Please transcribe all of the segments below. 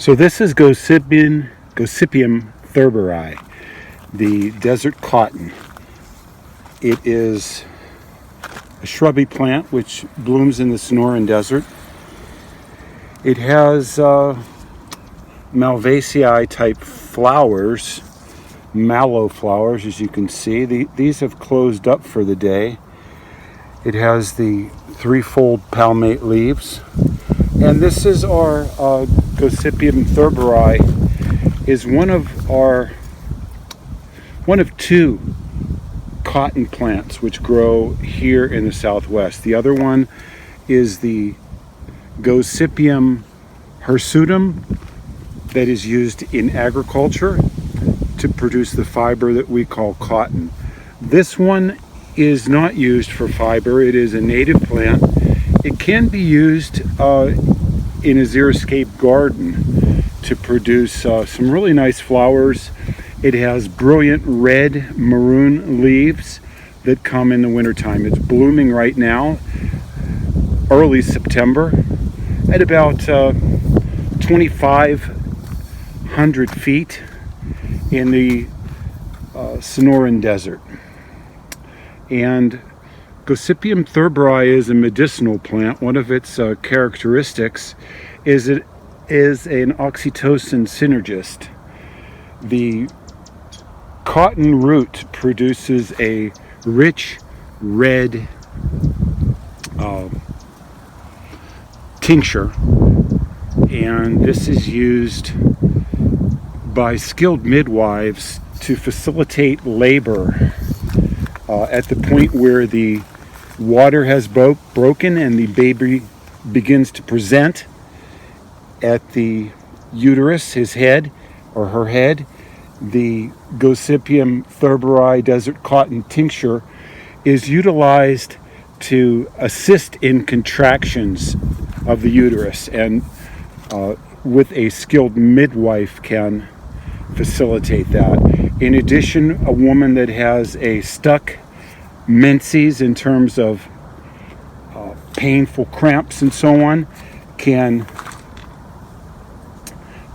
So this is Gossypium thurberi, the desert cotton. It is a shrubby plant which blooms in the Sonoran desert. It has Malvaceae type flowers, mallow flowers, as you can see. These have closed up for the day. It has the threefold palmate leaves. And this is our Gossypium thurberi, is one of two cotton plants which grow here in the Southwest. The other one is the Gossypium hirsutum that is used in agriculture to produce the fiber that we call cotton. This one is not used for fiber. It is a native plant. It can be used in a xeriscape garden to produce some really nice flowers. It has brilliant red maroon leaves that come in the wintertime. It's blooming right now, early September, at about 2,500 feet in the Sonoran desert. And Gossypium thurberi is a medicinal plant. One of its characteristics is it is an oxytocin synergist. The cotton root produces a rich red tincture, and this is used by skilled midwives to facilitate labor at the point where the water has broken and the baby begins to present at the uterus, his head or her head. The Gossypium thurberi desert cotton tincture is utilized to assist in contractions of the uterus, and with a skilled midwife can facilitate that. In addition, a woman that has a stuck menses in terms of painful cramps and so on can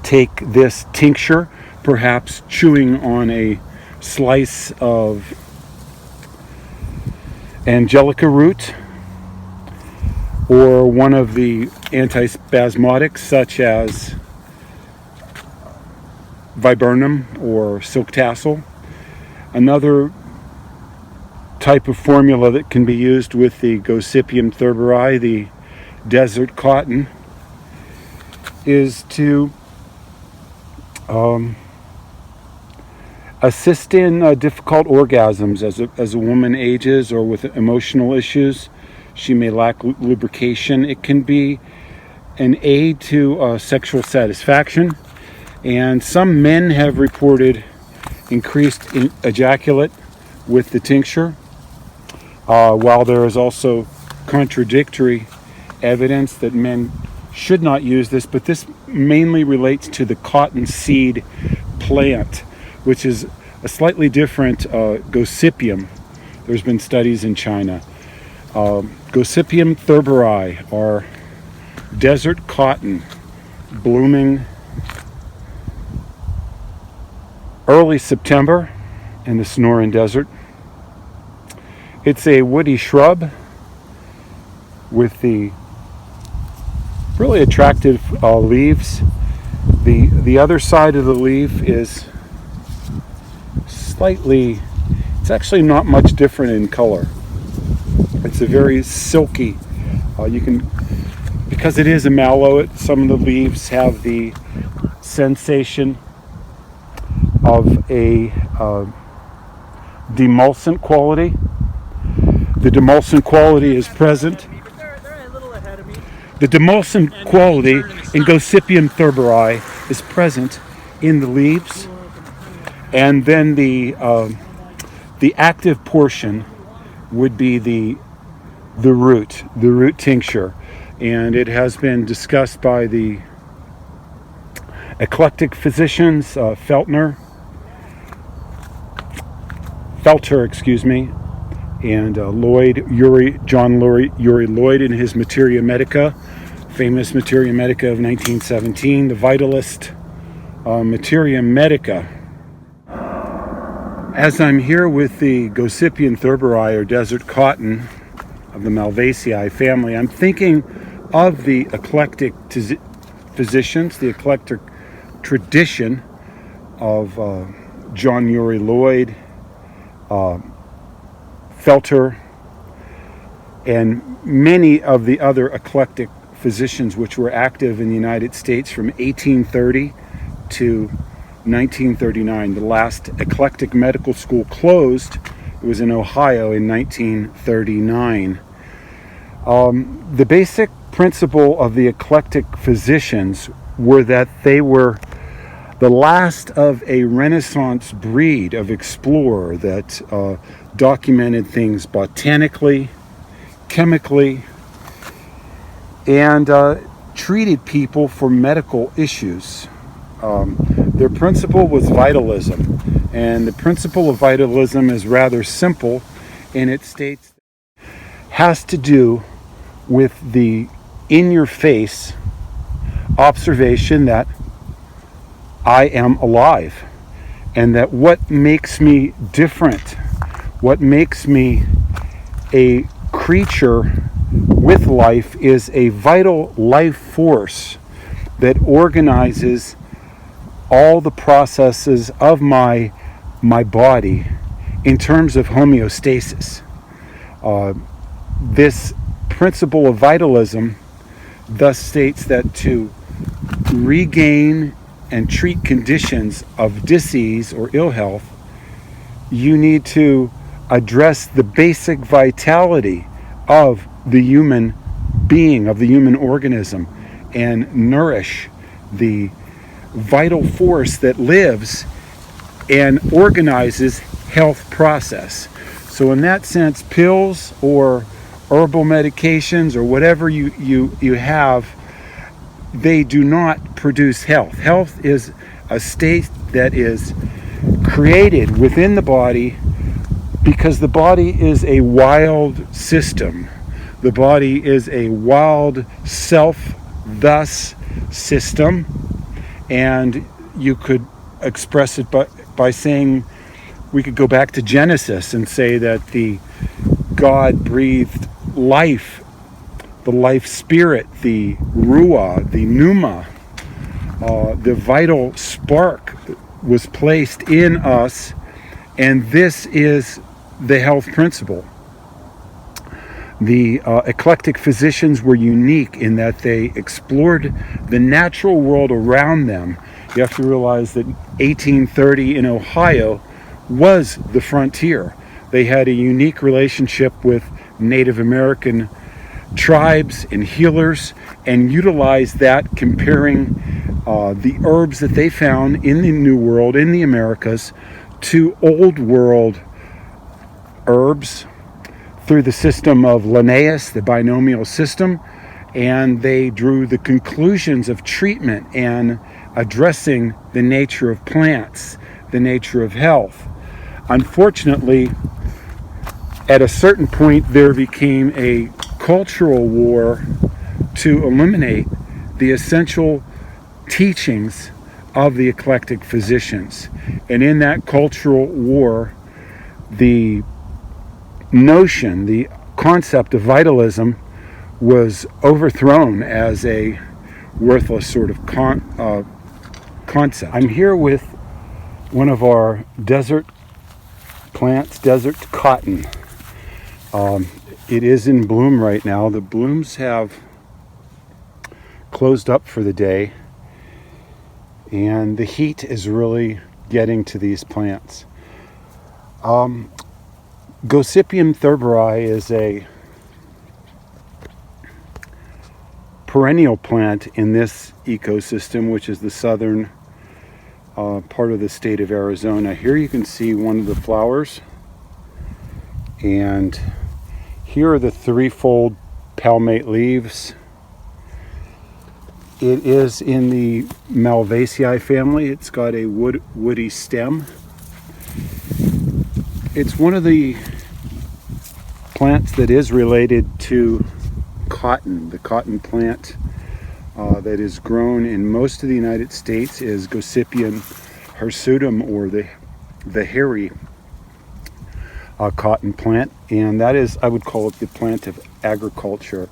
take this tincture, perhaps chewing on a slice of angelica root or one of the antispasmodics such as viburnum or silk tassel. Another type of formula that can be used with the Gossypium thurberi, the desert cotton, is to assist in difficult orgasms as a woman ages or with emotional issues. She may lack lubrication. It can be an aid to sexual satisfaction, and some men have reported increased ejaculate with the tincture, while there is also contradictory evidence that men should not use this, but this mainly relates to the cotton seed plant, which is a slightly different Gossypium. There's been studies in China. Gossypium thurberi are desert cotton, blooming early September in the Sonoran desert. It's a woody shrub with the really attractive leaves. The other side of the leaf is slightly, it's actually not much different in color. It's a very silky, because it is a mallow, some of the leaves have the sensation of a demulcent quality. The demulcent quality is present. The demulcent quality in Gossypium thurberi is present in the leaves, and then the active portion would be the root tincture, and it has been discussed by the eclectic physicians Felter, and John Uri Lloyd in his Materia Medica famous Materia Medica of 1917, the vitalist Materia Medica. As I'm here with the Gossypium thurberi, or desert cotton, of the Malvaceae family, I'm thinking of the eclectic physicians, the eclectic tradition of John Uri Lloyd, Felter, and many of the other eclectic physicians which were active in the United States from 1830 to 1939. The last eclectic medical school closed. It was in Ohio in 1939. The basic principle of the eclectic physicians were that they were the last of a Renaissance breed of explorer that documented things botanically, chemically, and treated people for medical issues. Their principle was vitalism, and the principle of vitalism is rather simple, and it states has to do with the in-your-face observation that I am alive, and that what makes me different, what makes me a creature with life, is a vital life force that organizes all the processes of my body in terms of homeostasis. This principle of vitalism thus states that to regain and treat conditions of disease or ill health, you need to address the basic vitality of the human being, of the human organism, and nourish the vital force that lives and organizes health process. So in that sense, pills or herbal medications or whatever you have, they do not produce health. Health is a state that is created within the body because the body is a wild system. The body is a wild self-thus system, and you could express it by saying, we could go back to Genesis and say that the God breathed life, the life spirit, the ruah, the pneuma, the vital spark was placed in us, and this is the health principle. The eclectic physicians were unique in that they explored the natural world around them. You have to realize that 1830 in Ohio was the frontier. They had a unique relationship with Native American tribes and healers, and utilized that, comparing the herbs that they found in the New World, in the Americas, to Old World herbs through the system of Linnaeus, the binomial system, and they drew the conclusions of treatment and addressing the nature of plants, the nature of health. Unfortunately, at a certain point, there became a cultural war to eliminate the essential teachings of the eclectic physicians. And in that cultural war, the notion, the concept of vitalism was overthrown as a worthless sort of concept. I'm here with one of our desert plants, desert cotton. It is in bloom right now. The blooms have closed up for the day, and the heat is really getting to these plants. Gossypium thurberi is a perennial plant in this ecosystem, which is the southern part of the state of Arizona. Here you can see one of the flowers, and here are the threefold palmate leaves. It is in the Malvaceae family. It's got a woody stem. It's one of the plants that is related to cotton, the cotton plant. that is grown in most of the United States is Gossypium hirsutum, or the hairy cotton plant, and that is, I would call it the plant of agriculture.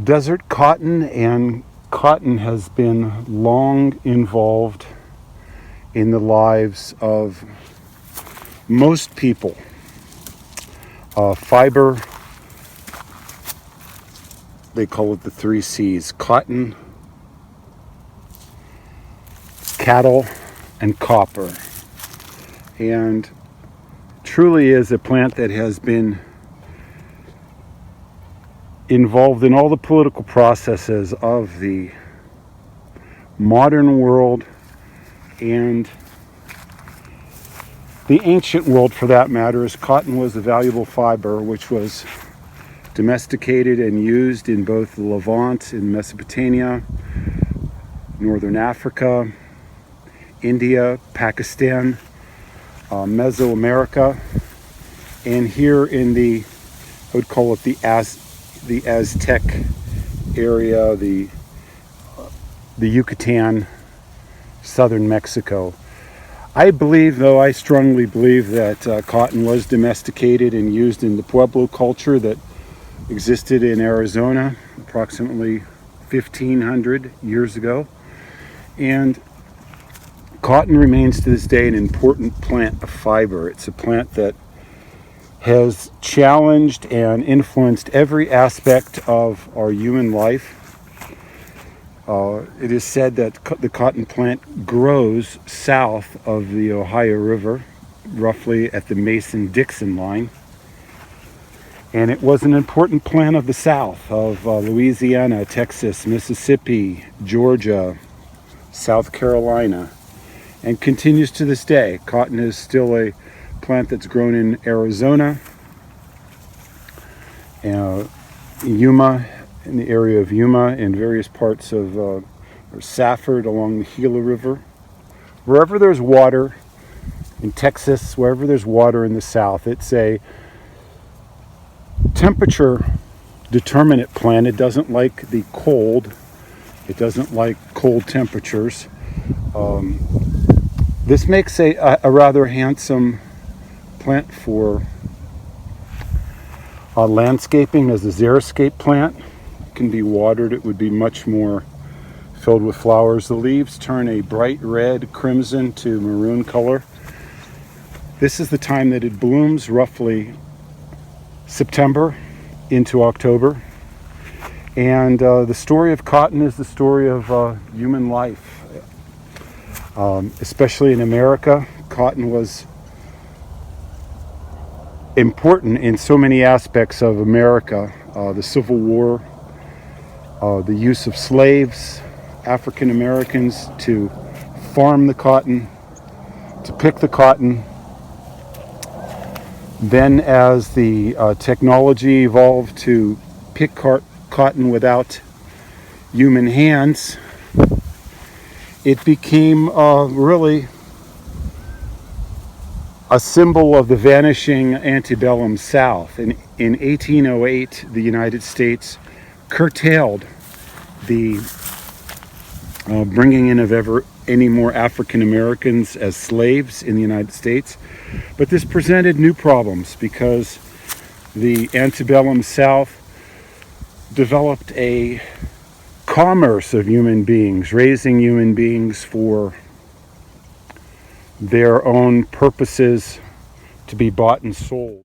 Desert cotton and cotton has been long involved in the lives of most people. Fiber, they call it the 3 C's: cotton, cattle, and copper. And truly is a plant that has been involved in all the political processes of the modern world and the ancient world, for that matter, as cotton was a valuable fiber which was domesticated and used in both the Levant in Mesopotamia, Northern Africa, India, Pakistan, Mesoamerica, and here in the, I would call it the Aztec area, the Yucatan, southern Mexico. I strongly believe that cotton was domesticated and used in the Pueblo culture that existed in Arizona approximately 1,500 years ago. And cotton remains to this day an important plant of fiber. It's a plant that has challenged and influenced every aspect of our human life. It is said that the cotton plant grows south of the Ohio River, roughly at the Mason-Dixon line. And it was an important plant of the South, of Louisiana, Texas, Mississippi, Georgia, South Carolina, and continues to this day. Cotton is still a plant that's grown in Arizona, Yuma, in the area of Yuma, and various parts of or Safford along the Gila River. Wherever there's water in Texas, wherever there's water in the South, it's a temperature determinate plant. It doesn't like the cold. It doesn't like cold temperatures. This makes a rather handsome plant for landscaping as a xeriscape plant. It can be watered. It would be much more filled with flowers. The leaves turn a bright red, crimson to maroon color. This is the time that it blooms, roughly September into October. And the story of cotton is the story of human life. Especially in America, cotton was important in so many aspects of America. The Civil War, the use of slaves, African Americans to farm the cotton, to pick the cotton. Then as the technology evolved to pick cotton without human hands, it became really a symbol of the vanishing antebellum South. In 1808, the United States curtailed the bringing in of any more African Americans as slaves in the United States. But this presented new problems because the antebellum South developed a commerce of human beings, raising human beings for their own purposes to be bought and sold.